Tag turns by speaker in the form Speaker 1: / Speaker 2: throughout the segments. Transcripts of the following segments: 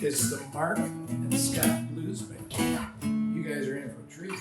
Speaker 1: It's the Marc and Scott Blues Band. You guys are in for a treat.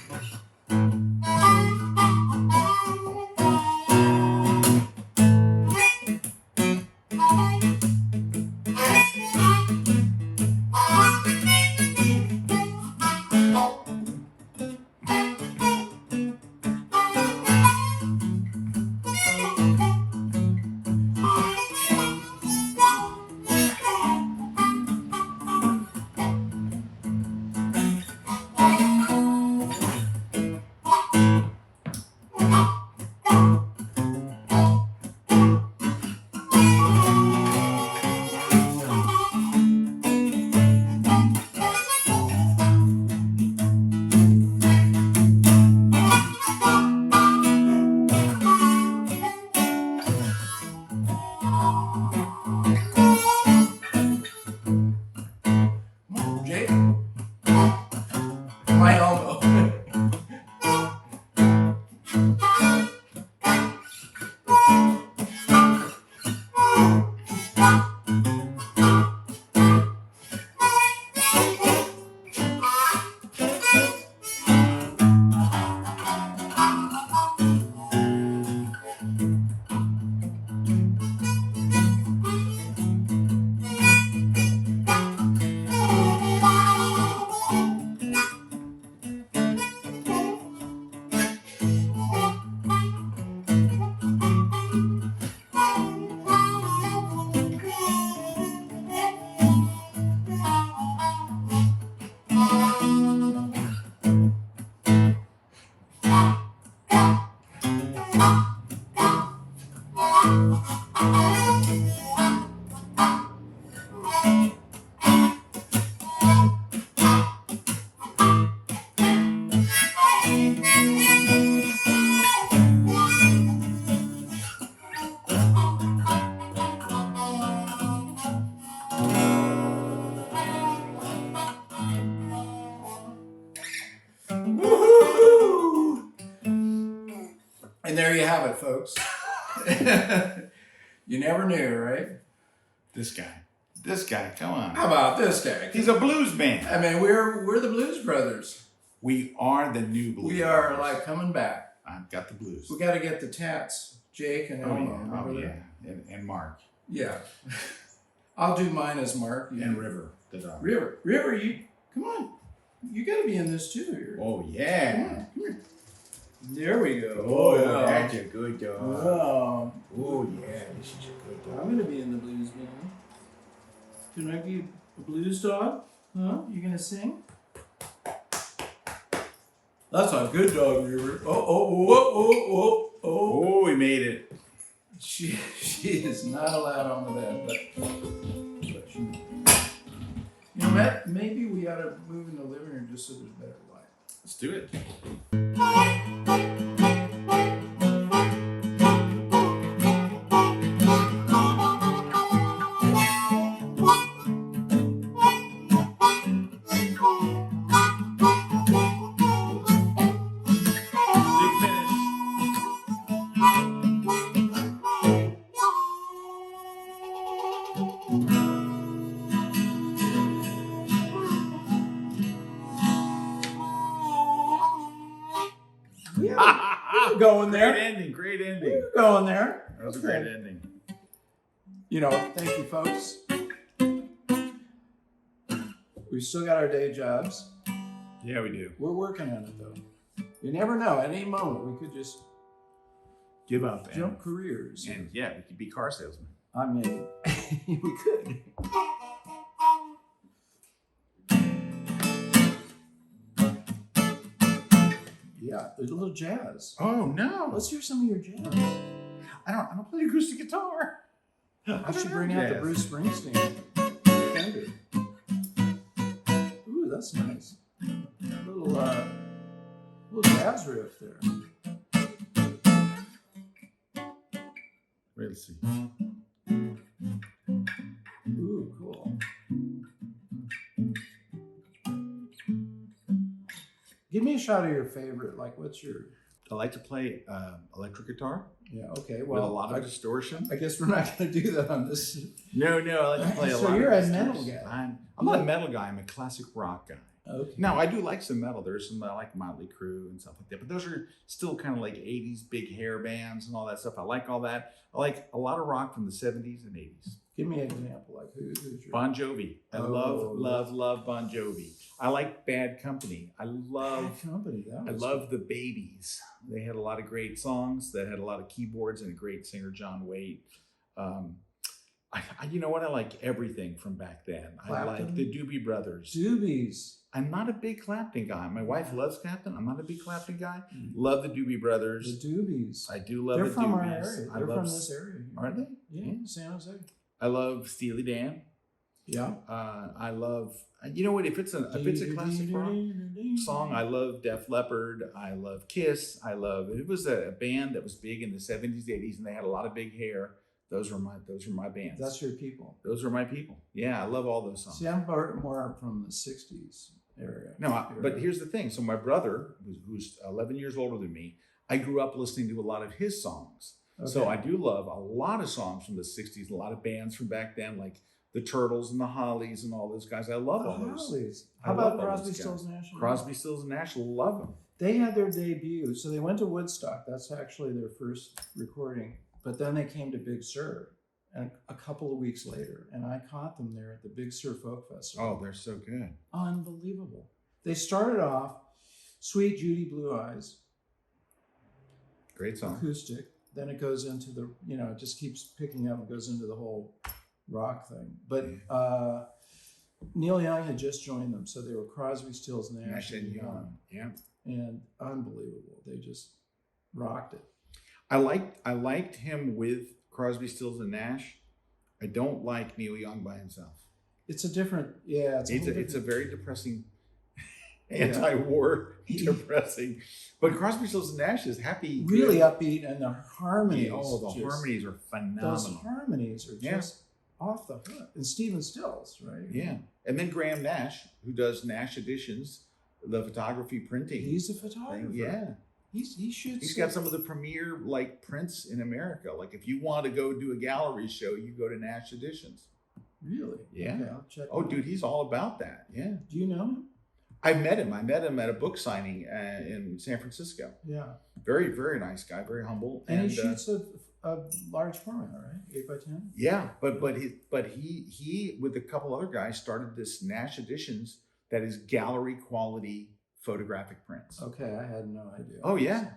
Speaker 1: My elbow. And there you have it, folks. You never knew, right?
Speaker 2: This guy, come on.
Speaker 1: How about this guy?
Speaker 2: He's a blues man.
Speaker 1: I mean, we're the Blues Brothers.
Speaker 2: We are the new blues.
Speaker 1: We are like coming back.
Speaker 2: I've got the blues.
Speaker 1: We got to get the tats, Jake and Elmo.
Speaker 2: Oh yeah. And Mark.
Speaker 1: Yeah. I'll do mine as Mark.
Speaker 2: And River, the dog.
Speaker 1: River, you come on. You got to be in this too. Here.
Speaker 2: Oh yeah.
Speaker 1: Come here. There we go.
Speaker 2: Oh yeah. That's a good dog.
Speaker 1: Wow.
Speaker 2: Oh yeah, this is a good dog.
Speaker 1: I'm gonna be in the blues band. Can I be a blues dog? Huh? You gonna sing? That's a good dog, River. Oh.
Speaker 2: Oh, we made it.
Speaker 1: She is not allowed on the bed, but she, you know, maybe we ought to move in the living room just so there's better light.
Speaker 2: Let's do it.
Speaker 1: Yeah, we're going there.
Speaker 2: Great ending.
Speaker 1: We're going there.
Speaker 2: That was a great ending.
Speaker 1: You know, thank you, folks. We've still got our day jobs.
Speaker 2: Yeah, we do.
Speaker 1: We're working on it, though. You never know. At any moment, we could just
Speaker 2: Give up.
Speaker 1: jump careers.
Speaker 2: And yeah, we could be car salesmen.
Speaker 1: I mean, we could. Yeah, there's a little jazz.
Speaker 2: Oh no!
Speaker 1: Let's hear some of your jazz.
Speaker 2: I don't play acoustic guitar.
Speaker 1: I should bring out the Bruce Springsteen Fender. Ooh, that's nice. A little jazz riff there.
Speaker 2: Wait, let's see.
Speaker 1: Ooh, cool. Give me a shot of your favorite. Like, what's your...
Speaker 2: I like to play electric guitar.
Speaker 1: Yeah. Okay.
Speaker 2: with
Speaker 1: Well,
Speaker 2: a lot of distortion.
Speaker 1: I guess we're not going to do that on this.
Speaker 2: No, I like to play a
Speaker 1: So
Speaker 2: lot of
Speaker 1: you're a
Speaker 2: distortion.
Speaker 1: metal guy.
Speaker 2: I'm not a metal guy. I'm a classic rock guy.
Speaker 1: Okay.
Speaker 2: Now, I do like some metal. There's some I like Motley Crue and stuff like that, but those are still kind of like 80s big hair bands and all that stuff. I like all that. I like a lot of rock from the 70s and 80s.
Speaker 1: Give me an example. Like who's your...
Speaker 2: Bon Jovi. I love Bon Jovi. I like Bad Company. I love
Speaker 1: Bad Company.
Speaker 2: I love the Babies. They had a lot of great songs that had a lot of keyboards and a great singer, John Waite. You know what? I like everything from back then.
Speaker 1: Clapton?
Speaker 2: I like the Doobie Brothers.
Speaker 1: Doobies.
Speaker 2: I'm not a big Clapton guy. My wife loves Clapton. I'm not a big Clapton guy. Love the Doobie Brothers.
Speaker 1: The Doobies.
Speaker 2: I do love
Speaker 1: They're
Speaker 2: the
Speaker 1: from our
Speaker 2: Doobies.
Speaker 1: area. They're from this area.
Speaker 2: Are they?
Speaker 1: Yeah, San Jose.
Speaker 2: I love Steely Dan.
Speaker 1: Yeah.
Speaker 2: I love. You know what? If it's a classic rock song, I love Def Leppard. I love Kiss. It was a band that was big in the 70s, 80s, and they had a lot of big hair. Those were my bands.
Speaker 1: That's your people.
Speaker 2: Those were my people. Yeah, I love all those songs.
Speaker 1: See, I'm more from the 60s area.
Speaker 2: But here's the thing. So my brother, who's 11 years older than me, I grew up listening to a lot of his songs. Okay. So I do love a lot of songs from the 60s, a lot of bands from back then, like the Turtles and the Hollies and all those guys. I love all those.
Speaker 1: Hollies. How about Crosby, Stills, Nash?
Speaker 2: Crosby, Stills, and Nash, love them.
Speaker 1: They had their debut. So they went to Woodstock. That's actually their first recording. But then they came to Big Sur and a couple of weeks later, and I caught them there at the Big Sur Folk Festival.
Speaker 2: Oh, they're so good.
Speaker 1: Unbelievable. They started off Sweet Judy Blue Eyes.
Speaker 2: Great song.
Speaker 1: Acoustic. Then it goes into the, it just keeps picking up and goes into the whole rock thing. But Neil Young had just joined them, so they were Crosby, Stills, Nash and Young.
Speaker 2: Yeah.
Speaker 1: And unbelievable. They just rocked it.
Speaker 2: I liked him with Crosby, Stills, and Nash. I don't like Neil Young by himself.
Speaker 1: It's a different,
Speaker 2: It's a very depressing, anti-war, depressing. But Crosby, Stills, and Nash is happy,
Speaker 1: really upbeat, and the harmonies.
Speaker 2: Harmonies are phenomenal.
Speaker 1: Those harmonies are just off the hook. And Stephen Stills, right?
Speaker 2: Yeah, and then Graham Nash, who does Nash Editions, the photography printing.
Speaker 1: He's a photographer.
Speaker 2: Yeah.
Speaker 1: He shoots.
Speaker 2: He's got some of the premier prints in America. Like if you want to go do a gallery show, you go to Nash Editions.
Speaker 1: Really?
Speaker 2: Yeah.
Speaker 1: Okay, I'll check.
Speaker 2: Oh, dude, he's all about that. Yeah.
Speaker 1: Do you know him?
Speaker 2: I met him at a book signing in San Francisco.
Speaker 1: Yeah.
Speaker 2: Very, very nice guy. Very humble.
Speaker 1: And he shoots a large format, right? 8x10.
Speaker 2: Yeah, but he with a couple other guys started this Nash Editions that is gallery quality photographic prints.
Speaker 1: Okay, I had no idea.
Speaker 2: Oh yeah,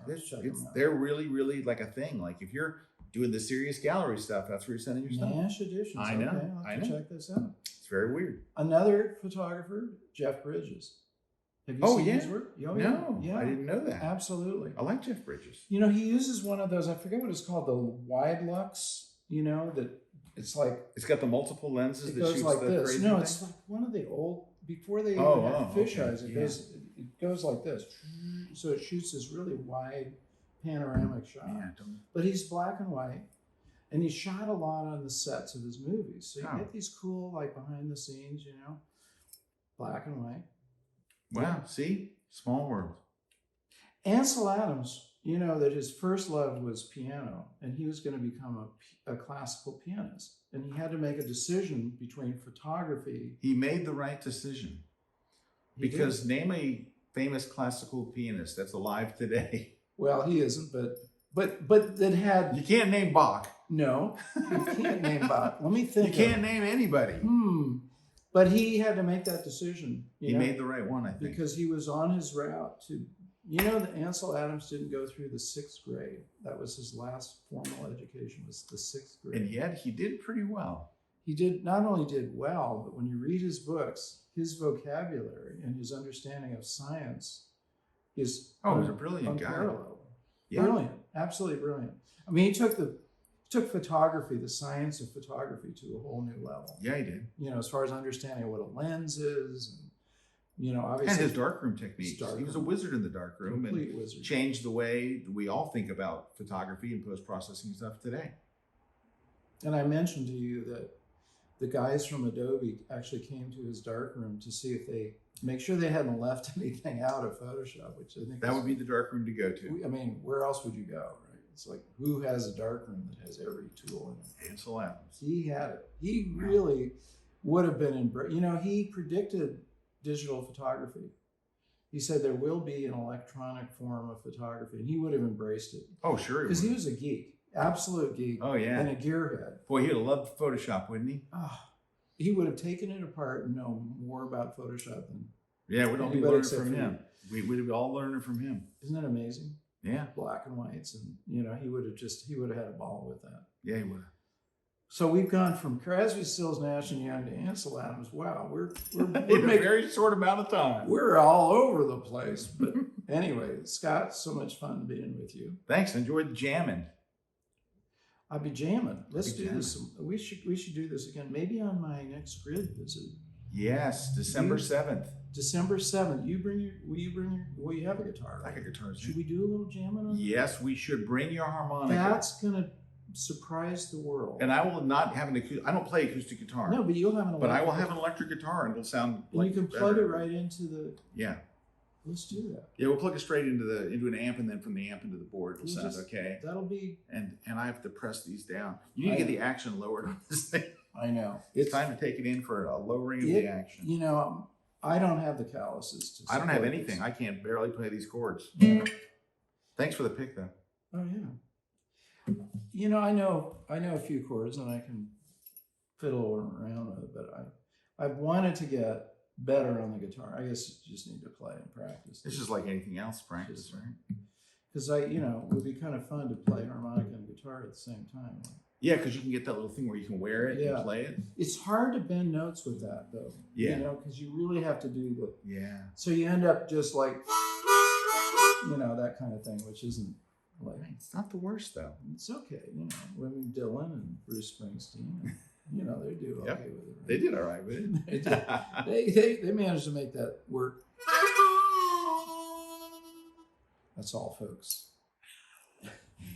Speaker 1: they're
Speaker 2: really, really like a thing. Like if you're doing the serious gallery stuff, that's where you're sending your stuff.
Speaker 1: Nash Editions.
Speaker 2: I know.
Speaker 1: Okay, I'll have to check this out.
Speaker 2: It's very weird.
Speaker 1: Another photographer, Jeff Bridges. Have you seen his work?
Speaker 2: No, I didn't know that.
Speaker 1: Absolutely.
Speaker 2: I like Jeff Bridges.
Speaker 1: He uses one of those, I forget what it's called, the wide lux, that it's like...
Speaker 2: It's got the multiple lenses
Speaker 1: it
Speaker 2: that
Speaker 1: goes
Speaker 2: shoots
Speaker 1: like
Speaker 2: the
Speaker 1: this.
Speaker 2: crazy
Speaker 1: No,
Speaker 2: thing?
Speaker 1: it's like one of the old, before they even had fish eyes, it goes like this. So it shoots this really wide panoramic shot. But he's black and white, and he shot a lot on the sets of his movies. So you get these cool, behind the scenes, black and white.
Speaker 2: Wow, see? Small world.
Speaker 1: Ansel Adams, that his first love was piano, and he was going to become a classical pianist. And he had to make a decision between photography.
Speaker 2: He made the right decision. Because name a famous classical pianist that's alive today.
Speaker 1: Well, he isn't, but that had...
Speaker 2: You can't name Bach.
Speaker 1: No, you can't name Bach. Let me think.
Speaker 2: You can't name anybody.
Speaker 1: But he had to make that decision.
Speaker 2: He made the right one, I think.
Speaker 1: Because he was on his route to... that Ansel Adams didn't go through the 6th grade. That was his last formal education, was the 6th grade.
Speaker 2: And yet he did pretty well.
Speaker 1: He not only did well, but when you read his books, his vocabulary and his understanding of science is
Speaker 2: he's a brilliant
Speaker 1: unparalleled.
Speaker 2: Guy. Yeah.
Speaker 1: Brilliant, absolutely brilliant. I mean, he took photography, the science of photography, to a whole new level.
Speaker 2: Yeah, he did.
Speaker 1: As far as understanding what a lens is, and obviously,
Speaker 2: and his darkroom techniques. He was a wizard in the darkroom,
Speaker 1: complete wizard.
Speaker 2: Changed the way we all think about photography and post-processing stuff today.
Speaker 1: And I mentioned to you that the guys from Adobe actually came to his darkroom to see if they make sure they hadn't left anything out of Photoshop, which I think
Speaker 2: that would be the darkroom to go to.
Speaker 1: I mean, where else would you go, right? It's like, who has a darkroom that has every tool in it?
Speaker 2: Ansel Adams.
Speaker 1: He had it. He really would have been he predicted digital photography. He said there will be an electronic form of photography, and he would have embraced it.
Speaker 2: Oh, sure.
Speaker 1: Because he was a geek, absolute geek.
Speaker 2: Oh, yeah.
Speaker 1: And a gearhead.
Speaker 2: Boy, he'd have loved Photoshop, wouldn't he?
Speaker 1: Oh, he would have taken it apart and known more about Photoshop than
Speaker 2: yeah, we'd all be learning from him. We'd be all learning from him.
Speaker 1: Isn't that amazing?
Speaker 2: Yeah.
Speaker 1: Black and whites, and he would have had a ball with that.
Speaker 2: Yeah, he would have.
Speaker 1: So we've gone from Crosby, Stills, Nash and Young to Ansel Adams. Wow, we're
Speaker 2: in a very short amount of time.
Speaker 1: We're all over the place. But anyway, Scott, so much fun being with you.
Speaker 2: Thanks. Enjoyed the jamming.
Speaker 1: I'll be jamming. Let's do this. We should do this again. Maybe on my next grid visit.
Speaker 2: Yes, December 7th.
Speaker 1: December 7th. Will you have a guitar?
Speaker 2: Like a guitar.
Speaker 1: Should we do a little jamming on
Speaker 2: Yes, we should. Bring your harmonica.
Speaker 1: That's gonna surprise the world.
Speaker 2: And I will not have an acoustic. I don't play acoustic guitar.
Speaker 1: No, but you'll have an electric.
Speaker 2: But I will have an electric guitar, and it'll sound.
Speaker 1: And you can plug it right into the.
Speaker 2: Yeah.
Speaker 1: Let's do that.
Speaker 2: Yeah, we'll plug it straight into an amp, and then from the amp into the board, it'll sound okay.
Speaker 1: That'll be.
Speaker 2: And I have to press these down. You need to get the action lowered on this thing.
Speaker 1: I know.
Speaker 2: It's time to take it in for a lowering of the action.
Speaker 1: I don't have the calluses to.
Speaker 2: I don't have anything. I can't barely play these chords.
Speaker 1: Yeah. Thanks
Speaker 2: for the pick, though.
Speaker 1: Oh yeah. I know a few chords, and I can fiddle around with it, but I've wanted to get better on the guitar. I guess you just need to play and practice.
Speaker 2: It's just like anything else, practice, right?
Speaker 1: Because it would be kind of fun to play harmonica and guitar at the same time.
Speaker 2: Yeah, because you can get that little thing where you can wear it and play it.
Speaker 1: It's hard to bend notes with that, though.
Speaker 2: Yeah.
Speaker 1: Because you really have to do the.
Speaker 2: Yeah.
Speaker 1: So you end up just like, that kind of thing, which isn't like.
Speaker 2: It's not the worst, though.
Speaker 1: It's okay. Women Dylan and Bruce Springsteen, they do okay with it. Right?
Speaker 2: They did all right with
Speaker 1: it. they managed to make that work. That's all, folks.